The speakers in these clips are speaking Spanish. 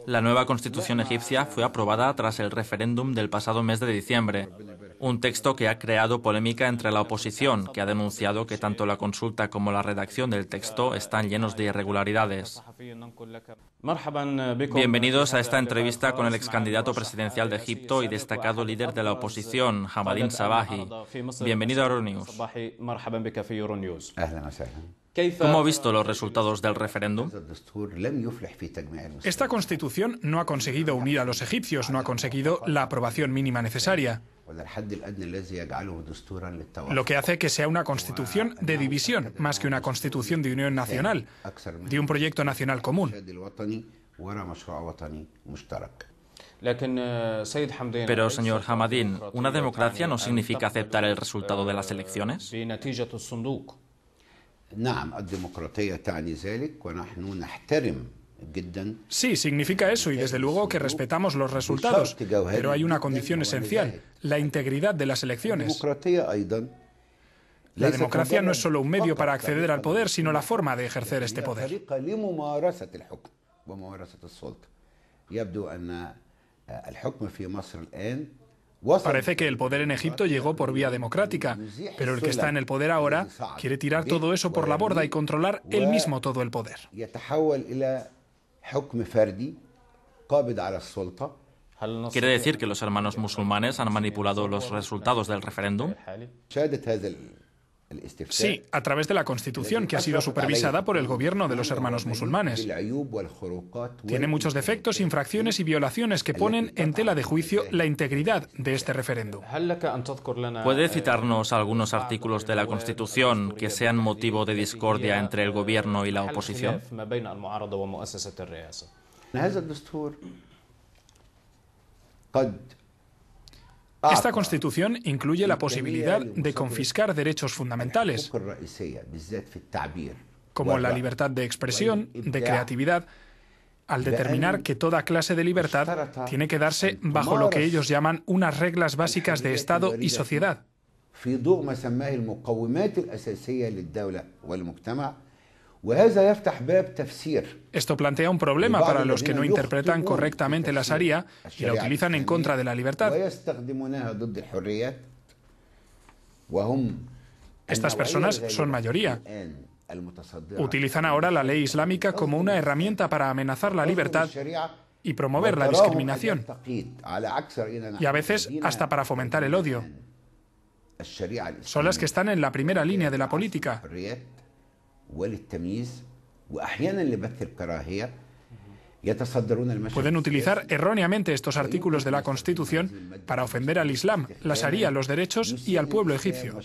La nueva constitución egipcia fue aprobada tras el referéndum del pasado mes de diciembre, un texto que ha creado polémica entre la oposición, que ha denunciado que tanto la consulta como la redacción del texto están llenos de irregularidades. Bienvenidos a esta entrevista con el ex candidato presidencial de Egipto y destacado líder de la oposición, Hamadin Sabahi. Bienvenido a Euronews. ¿Cómo ha visto los resultados del referéndum? Esta constitución no ha conseguido unir a los egipcios, no ha conseguido la aprobación mínima necesaria, lo que hace que sea una constitución de división, más que una constitución de unión nacional, de un proyecto nacional común. Pero, señor Hamadin, ¿una democracia no significa aceptar el resultado de las elecciones? Sí, significa eso y desde luego que respetamos los resultados, pero hay una condición esencial, la integridad de las elecciones. La democracia no es solo un medio para acceder al poder, sino la forma de ejercer este poder. Parece que el poder en Egipto llegó por vía democrática, pero el que está en el poder ahora quiere tirar todo eso por la borda y controlar él mismo todo el poder. ¿Quiere decir que los hermanos musulmanes han manipulado los resultados del referéndum? Sí, a través de la Constitución, que ha sido supervisada por el gobierno de los hermanos musulmanes. Tiene muchos defectos, infracciones y violaciones que ponen en tela de juicio la integridad de este referéndum. ¿Puede citarnos algunos artículos de la Constitución que sean motivo de discordia entre el gobierno y la oposición? Esta Constitución incluye la posibilidad de confiscar derechos fundamentales, como la libertad de expresión, de creatividad, al determinar que toda clase de libertad tiene que darse bajo lo que ellos llaman unas reglas básicas de Estado y sociedad. Esto plantea un problema para los que no interpretan correctamente la Sharia y la utilizan en contra de la libertad. Estas personas son mayoría. Utilizan ahora la ley islámica como una herramienta para amenazar la libertad y promover la discriminación, y a veces hasta para fomentar el odio. Son las que están en la primera línea de la política. Pueden utilizar erróneamente estos artículos de la Constitución para ofender al Islam, la Sharia, los derechos y al pueblo egipcio.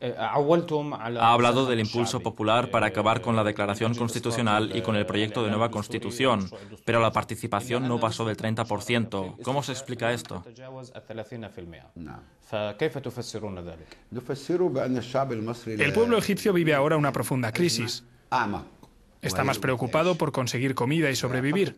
Ha hablado del impulso popular para acabar con la declaración constitucional y con el proyecto de nueva constitución, pero la participación no pasó del 30%. ¿Cómo se explica esto? El pueblo egipcio vive ahora una profunda crisis. Está más preocupado por conseguir comida y sobrevivir.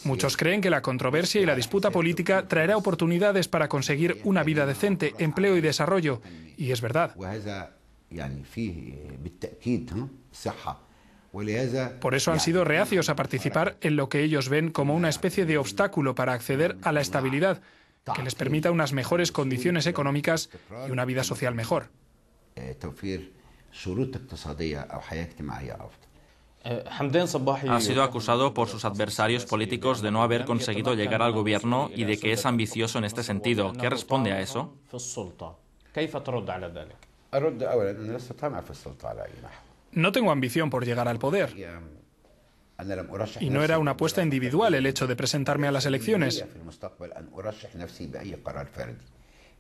Muchos creen que la controversia y la disputa política traerá oportunidades para conseguir una vida decente, empleo y desarrollo. Y es verdad. Por eso han sido reacios a participar en lo que ellos ven como una especie de obstáculo para acceder a la estabilidad, que les permita unas mejores condiciones económicas y una vida social mejor. Ha sido acusado por sus adversarios políticos de no haber conseguido llegar al gobierno y de que es ambicioso en este sentido. ¿Qué responde a eso? No tengo ambición por llegar al poder. Y no era una apuesta individual el hecho de presentarme a las elecciones.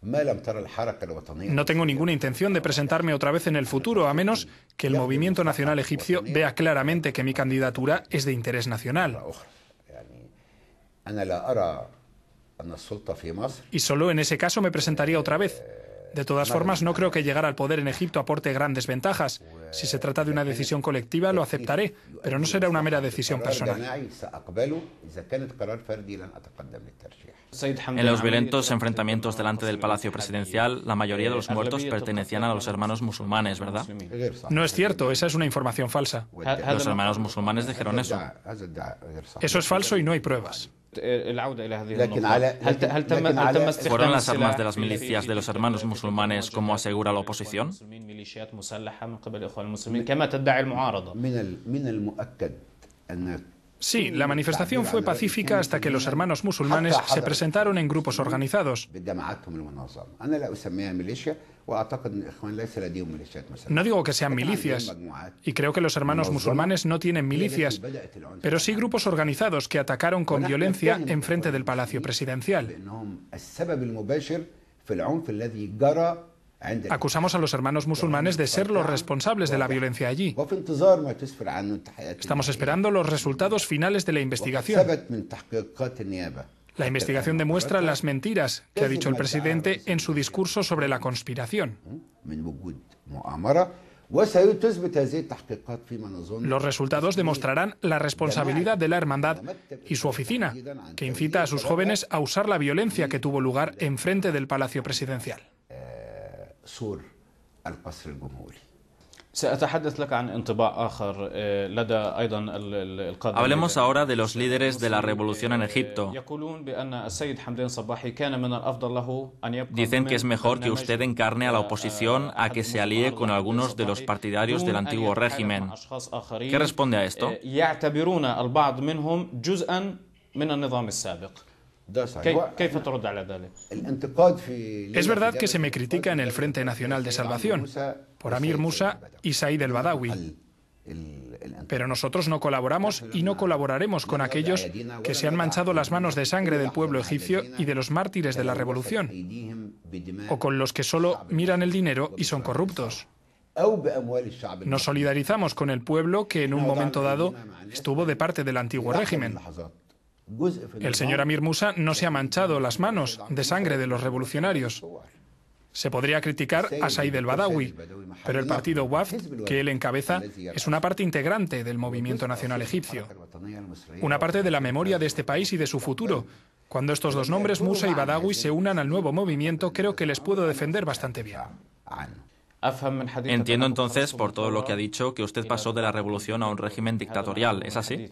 No tengo ninguna intención de presentarme otra vez en el futuro, a menos que el movimiento nacional egipcio vea claramente que mi candidatura es de interés nacional. Y solo en ese caso me presentaría otra vez. De todas formas, no creo que llegar al poder en Egipto aporte grandes ventajas. Si se trata de una decisión colectiva, lo aceptaré, pero no será una mera decisión personal. En los violentos enfrentamientos delante del Palacio Presidencial, la mayoría de los muertos pertenecían a los hermanos musulmanes, ¿verdad? No es cierto, esa es una información falsa. Los hermanos musulmanes dijeron eso. Eso es falso y no hay pruebas. ¿Fueron las armas de las milicias de los hermanos musulmanes como asegura la oposición? Sí, la manifestación fue pacífica hasta que los hermanos musulmanes se presentaron en grupos organizados. No digo que sean milicias, y creo que los hermanos musulmanes no tienen milicias, pero sí grupos organizados que atacaron con violencia enfrente del Palacio Presidencial. Acusamos a los hermanos musulmanes de ser los responsables de la violencia allí. Estamos esperando los resultados finales de la investigación. La investigación demuestra las mentiras que ha dicho el presidente en su discurso sobre la conspiración. Los resultados demostrarán la responsabilidad de la hermandad y su oficina, que incita a sus jóvenes a usar la violencia que tuvo lugar enfrente del Palacio Presidencial. Hablemos ahora de los líderes de la revolución en Egipto. Dicen que es mejor que usted encarne a la oposición a que se alíe con algunos de los partidarios del antiguo régimen. ¿Qué responde a esto? Es verdad que se me critica en el Frente Nacional de Salvación por Amir Musa y Said el-Badawi, pero nosotros no colaboramos y no colaboraremos con aquellos que se han manchado las manos de sangre del pueblo egipcio y de los mártires de la revolución, o con los que solo miran el dinero y son corruptos. Nos solidarizamos con el pueblo que en un momento dado estuvo de parte del antiguo régimen. El señor Amir Musa no se ha manchado las manos de sangre de los revolucionarios. Se podría criticar a Said el-Badawi, pero el partido Wafd, que él encabeza, es una parte integrante del movimiento nacional egipcio. Una parte de la memoria de este país y de su futuro. Cuando estos dos nombres, Musa y Badawi, se unan al nuevo movimiento, creo que les puedo defender bastante bien. Entiendo entonces, por todo lo que ha dicho, que usted pasó de la revolución a un régimen dictatorial. ¿Es así?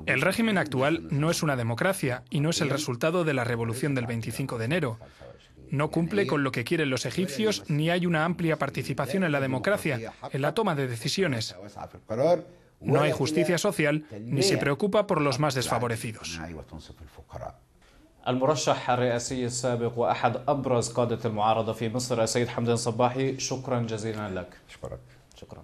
El régimen actual no es una democracia y no es el resultado de la revolución del 25 de enero. No cumple con lo que quieren los egipcios ni hay una amplia participación en la democracia, en la toma de decisiones. No hay justicia social ni se preocupa por los más desfavorecidos. المرشح الرئاسي السابق وأحد أبرز قادة المعارضة في مصر السيد حمدان صباحي، شكرا جزيلا لك. شكرا.